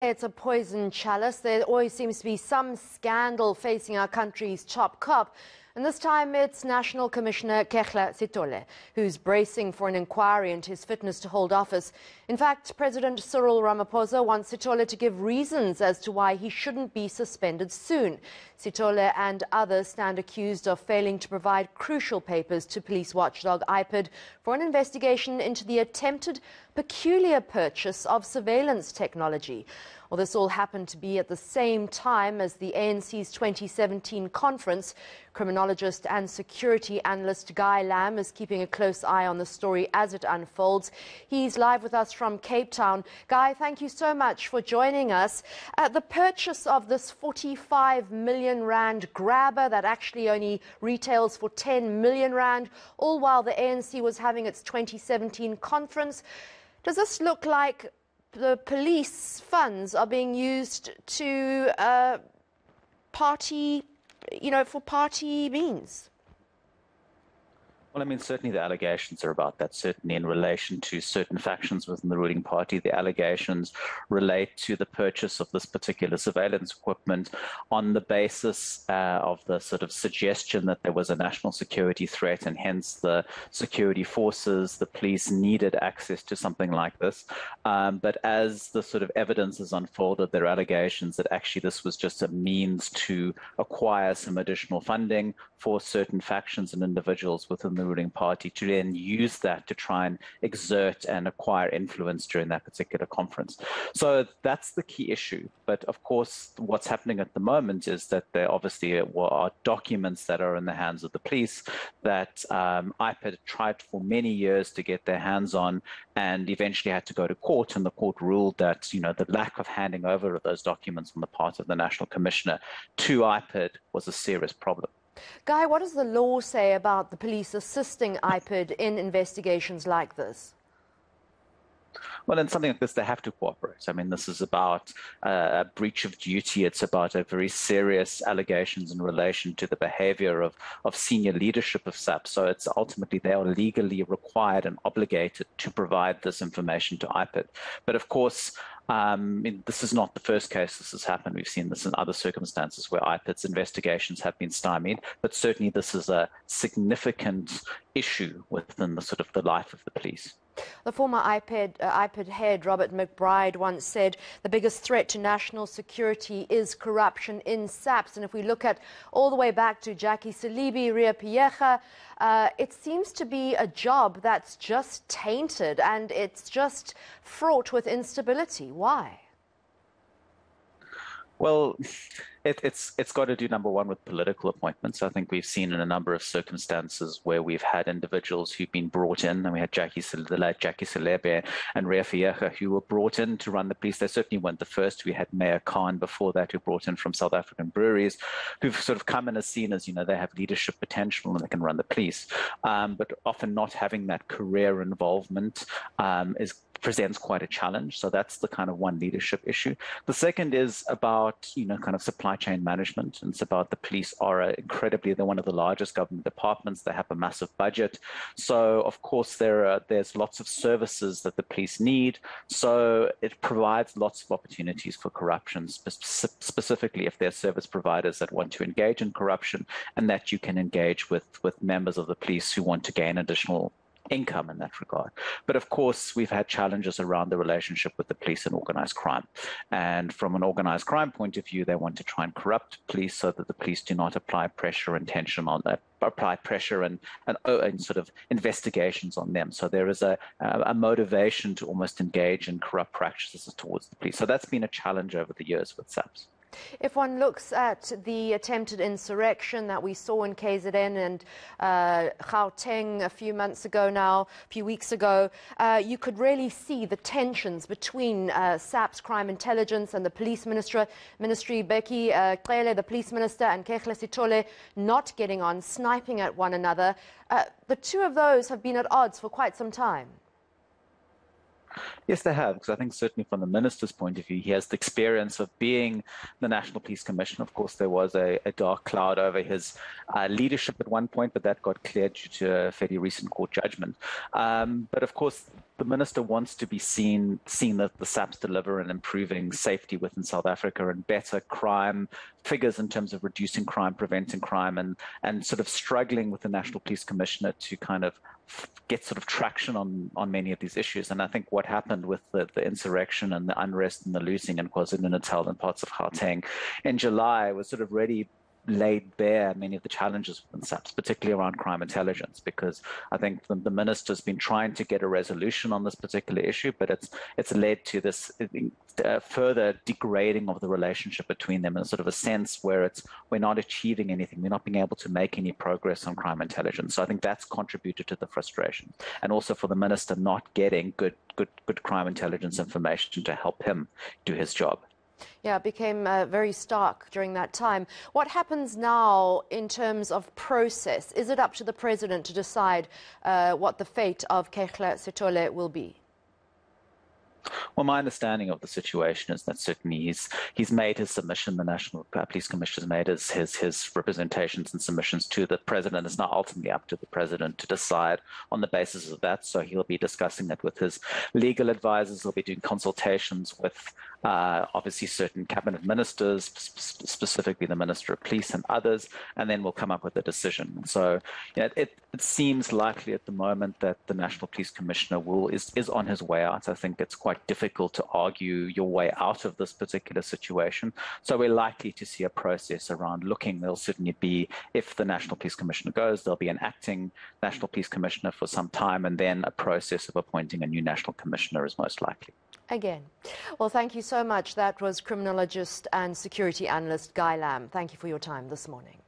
It's a poison chalice. There always seems to be some scandal facing our country's top cop. And this time it's National Commissioner Kekla Sitole, who's bracing for an inquiry into his fitness to hold office. In fact, President Cyril Ramaphosa wants Sitole to give reasons as to why he shouldn't be suspended soon. Sitole and others stand accused of failing to provide crucial papers to police watchdog IPID for an investigation into the attempted peculiar purchase of surveillance technology. Well, this all happened to be at the same time as the ANC's 2017 conference. Criminologist and security analyst Guy Lamb is keeping a close eye on the story as it unfolds. He's live with us from Cape Town. Guy, thank you so much for joining us. The purchase of this 45 million rand grabber that actually only retails for 10 million rand, all while the ANC was having its 2017 conference. Does this look like the police funds are being used to for party means? Well, I mean, certainly the allegations are about that, certainly in relation to certain factions within the ruling party. The allegations relate to the purchase of this particular surveillance equipment on the basis of the sort of suggestion that there was a national security threat, and hence the security forces, the police needed access to something like this. But as the sort of evidence has unfolded, there are allegations that actually this was just a means to acquire some additional funding for certain factions and individuals within the ruling party to then use that to try and exert and acquire influence during that particular conference. So that's the key issue. But of course, what's happening at the moment is that there obviously are documents that are in the hands of the police that IPID tried for many years to get their hands on, and eventually had to go to court, and the court ruled that, you know, the lack of handing over of those documents on the part of the National Commissioner to IPID was a serious problem. Guy, what does the law say about the police assisting IPID in investigations like this? Well, in something like this, they have to cooperate. I mean, this is about a breach of duty. It's about a very serious allegations in relation to the behavior of senior leadership of SAPS. So it's ultimately they are legally required and obligated to provide this information to IPID. But of course, this is not the first case this has happened. We've seen this in other circumstances where IPID's investigations have been stymied, but certainly this is a significant issue within the sort of the life of the police. The former IPID head, Robert McBride, once said the biggest threat to national security is corruption in SAPS. And if we look at all the way back to Jackie Selebi, Ria Piecha, it seems to be a job that's just tainted and it's just fraught with instability. Why? Well, it's got to do, number one, with political appointments. I think we've seen in a number of circumstances where we've had individuals who've been brought in, and we had Jackie Selebi and Ria Piecha who were brought in to run the police. They certainly weren't the first. We had Mayor Khan before that, who brought in from South African breweries, who've sort of come in as seen as, you know, they have leadership potential and they can run the police. But often not having that career involvement presents quite a challenge. So that's the kind of one leadership issue. The second is about, you know, kind of supply chain management. And it's about the police are they're one of the largest government departments. They have a massive budget. So of course there's lots of services that the police need. So it provides lots of opportunities for corruption, specifically if there are service providers that want to engage in corruption, and that you can engage with members of the police who want to gain additional income in that regard. But of course, we've had challenges around the relationship with the police and organized crime. And from an organized crime point of view, they want to try and corrupt police so that the police do not apply pressure and tension on that, apply pressure and sort of investigations on them. So there is a motivation to almost engage in corrupt practices towards the police. So that's been a challenge over the years with SAPS. If one looks at the attempted insurrection that we saw in KZN and Gauteng a few weeks ago, you could really see the tensions between SAPS crime intelligence and the police ministry. Becky Cele, the police minister, and Kekla Sitole not getting on, sniping at one another. The two of those have been at odds for quite some time. Yes, they have, because I think certainly from the minister's point of view, he has the experience of being the National Police Commissioner. Of course, there was a dark cloud over his leadership at one point, but that got cleared due to a fairly recent court judgment. But of course, the minister wants to be seen that the SAPS deliver in improving safety within South Africa and better crime figures in terms of reducing crime, preventing crime, and sort of struggling with the National Police Commissioner to kind of get sort of traction on many of these issues. And I think what happened with the insurrection and the unrest and the looting in KwaZulu-Natal and parts of Gauteng in July was sort of really laid bare many of the challenges within SAPS, particularly around crime intelligence, because I think the minister's been trying to get a resolution on this particular issue, but it's led to this further degrading of the relationship between them in sort of a sense where we're not achieving anything, we're not being able to make any progress on crime intelligence. So I think that's contributed to the frustration, and also for the minister not getting good crime intelligence information to help him do his job. Yeah, it became very stark during that time. What happens now in terms of process? Is it up to the president to decide what the fate of Kekla Sithole will be? Well, my understanding of the situation is that certainly he's made his submission. The National Police Commissioner has made his representations and submissions to the president. It's now ultimately up to the president to decide on the basis of that. So he'll be discussing it with his legal advisors. He'll be doing consultations with obviously certain cabinet ministers, specifically the Minister of Police and others, and then we'll come up with a decision. So it seems likely at the moment that the National Police Commissioner is on his way out. I think it's quite difficult to argue your way out of this particular situation. So we're likely to see a process around looking. There'll certainly be, if the National Police Commissioner goes, there'll be an acting National Police Commissioner for some time, and then a process of appointing a new National Commissioner is most likely. Again. Well, thank you so much. That was criminologist and security analyst Guy Lamb. Thank you for your time this morning.